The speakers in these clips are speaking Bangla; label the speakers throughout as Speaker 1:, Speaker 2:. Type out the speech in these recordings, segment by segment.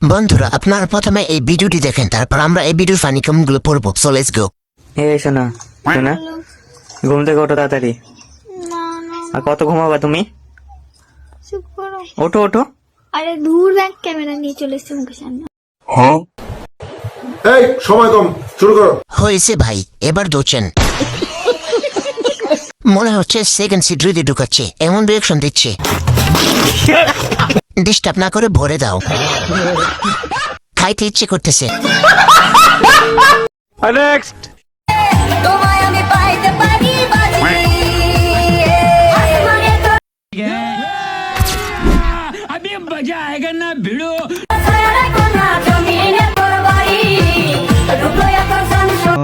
Speaker 1: বন্ধুরা আপনারা প্রথমে এই ভিডিওটি দেখেন, তারপর আমরা এই ভিডিওর ফানি কমেন্টগুলো পড়বো। So let's go.
Speaker 2: এই শোনা শোনা, ঘুম থেকে ওঠো তাড়াতাড়ি। আর কত ঘুমাবা তুমি?
Speaker 3: চুপ করো।
Speaker 2: ওঠো ওঠো।
Speaker 3: আরে দূর ব্যাক ক্যামেরা নিয়ে চলে এসেছে মুখের সামনে।
Speaker 4: এই সময় কম, শুরু করো।
Speaker 1: হয়েছে ভাই, এবার দোচেন। মনে হচ্ছে সেকেন্ড সিট রীতি ঢুকাচ্ছে, এমন রিয়াকশন দিচ্ছে। ডিস্টার্ব না করে ভরে দাও, খাইতে ইচ্ছে করতেছে।
Speaker 2: নেক্সট।
Speaker 3: তোমায় আমি পাইতে পারি বাজি।
Speaker 5: अभी मजा आएगा ना भिड़ो।
Speaker 3: ছায়ারে কোনা জমিনে তোর বাড়ি। রূপো এখন সংসার।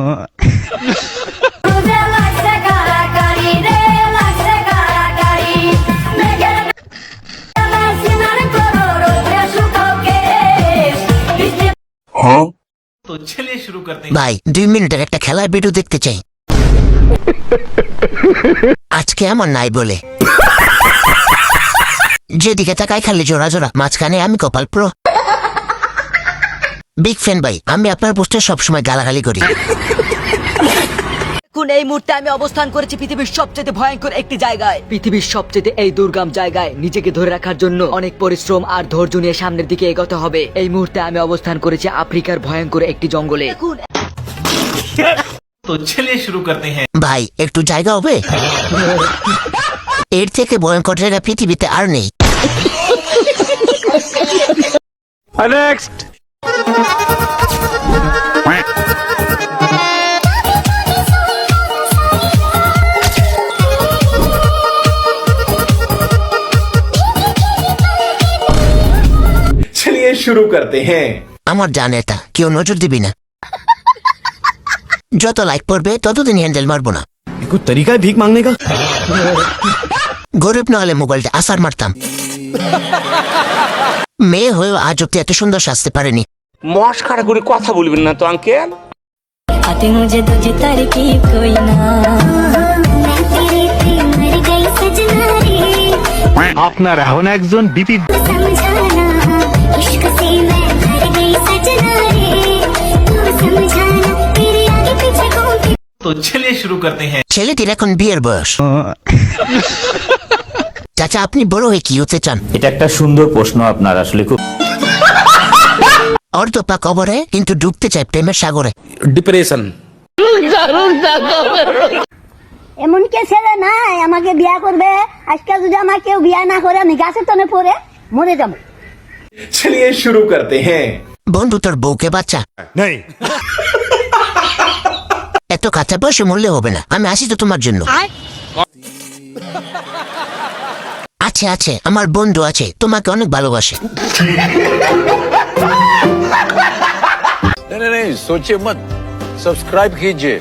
Speaker 3: রোজে লাগছে কারাকারি রে, লাগছে কারাকারি। মেঘের বেলায় সিনার করো, রোদে শুকাও কেশ। বৃষ্টি
Speaker 6: तो चलिए शुरू करते हैं।
Speaker 1: ভাই 2 মিনিটের একটা খেলার ভিডিও দেখতে চাই, আজকে আমার নাই বলে। যেদিকে তাকাই খালি জোড়া জোড়া, মাঝখানে আমি কপাল প্রো। বিগ ফ্যান ভাই, আমি আপনার পোস্টে সবসময় গালাগালি করি।
Speaker 7: এখন এই মুহূর্তে আমি অবস্থান করেছি পৃথিবীর সবচেয়ে ভয়ঙ্কর একটি জায়গায়। পৃথিবীর সবচেয়ে এই দুর্গম জায়গায় নিজেকে ধরে রাখার জন্য অনেক পরিশ্রম আর ধৈর্য নিয়ে সামনের দিকে এগোতে হবে। এই মুহূর্তে আমি অবস্থান করেছি আফ্রিকার ভয়ঙ্কর একটি জঙ্গলে।
Speaker 6: तो चलिए शुरू करते हैं।
Speaker 1: ভাই একটু জায়গা হবে? এর থেকে ভয়ঙ্কর জায়গা পৃথিবীতে আর নেই।
Speaker 2: নেক্সট।
Speaker 6: चलिए शुरू करते हैं।
Speaker 1: আমার জানে এটা, কেউ নজর দিবি না। যত লাইক পড়বে ততদিন হ্যান্ডেল মারবো না।
Speaker 8: कुछ तरीका है भीख मांगने का?
Speaker 1: গরিব না হলে মোবাইলটা আসার মারতাম। মেয়ে হয়েও আজ অব্দি এত সুন্দর সাজতে পারেনি।
Speaker 9: মস্কারা করে কথা বলবেন না তো আঙ্কেল।
Speaker 3: आते मुझे तुझे तरकीब कोई ना, मैं तेरे पे मर गई सजना रे।
Speaker 8: আপনার এখন একজন বিপি
Speaker 3: समझाना इश्क से मैं मर गई सजना रे, तू समझाना तेरे आगे पीछे घूमती।
Speaker 6: तो चलिए शुरू करते हैं।
Speaker 1: ছেলেটির এখন বিয়ের বয়স। চাচা আপনি বড় হয়ে কি হতে চান?
Speaker 10: এটা একটা সুন্দর প্রশ্ন আপনার, আসলে খুব
Speaker 1: অর্ধপা কবরে কিন্তু ডুবতে চাই প্রেমের সাগরে।
Speaker 9: ডিপ্রেশন।
Speaker 11: এমন কে ছেলে নাই আমাকে বিয়া করবে? আজকে যদি আমার কেউ বিয়া না করে আমি গাছের তনে পড়ে মরে যাবো।
Speaker 6: चलिए शुरू करते हैं।
Speaker 1: বন্ধু তোর বউকে বাচ্চা
Speaker 8: নেই।
Speaker 1: এত কাঁচা বয়সে মরলে হবে না, আমি আসি তো তোমার জন্য। আছে আছে, আমার বন্ধু আছে, তোমাকে অনেক ভালোবাসে।
Speaker 9: नहीं नहीं नहीं, सोचिए मत, सब्सक्राइब कीजिए।